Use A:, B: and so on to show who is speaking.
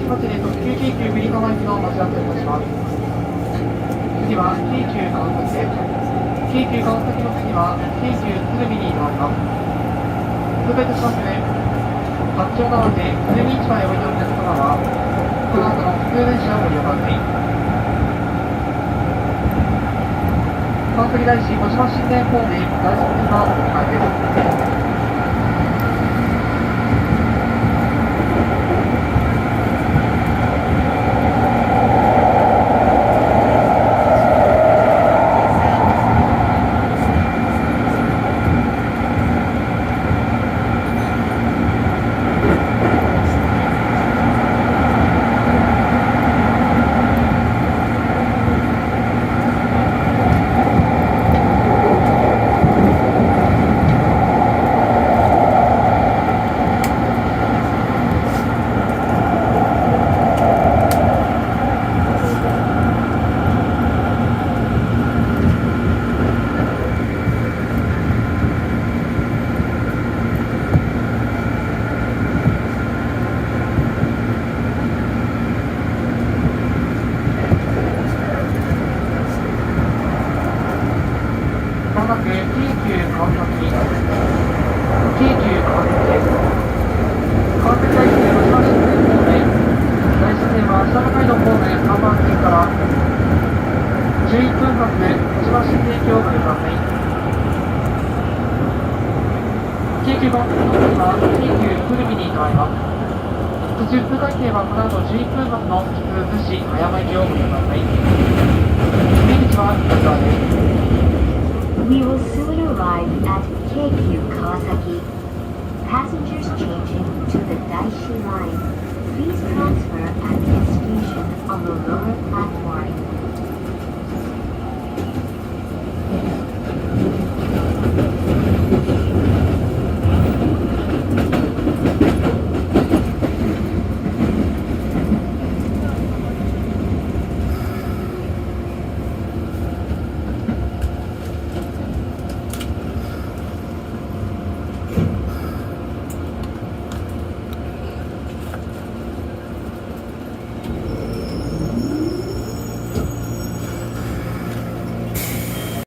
A: 発で特急京急栗川行きの待ち合わせをいたします。次は京急川崎です。京急川崎の次は京急鶴見に停まります。通過いたしますね。八丁川で鶴見市場へおいでおりの方は、この後の普通電車をご利用ください。川崎大師小島新田方面大師線がお迎えです。まもなく京急川崎、京急川崎です。川崎大師で小島新田方面、大師線は下北海道方面3番線から11分発小島新田駅をご利用ください。京急川崎の次は京急鶴見に停まります。途中通過予定はこの後11分発の普通逗子葉山駅をご利用ください。出口は右側です。
B: We will soon arrive at Keikyu Kawasaki. Passengers changing to the Daishi line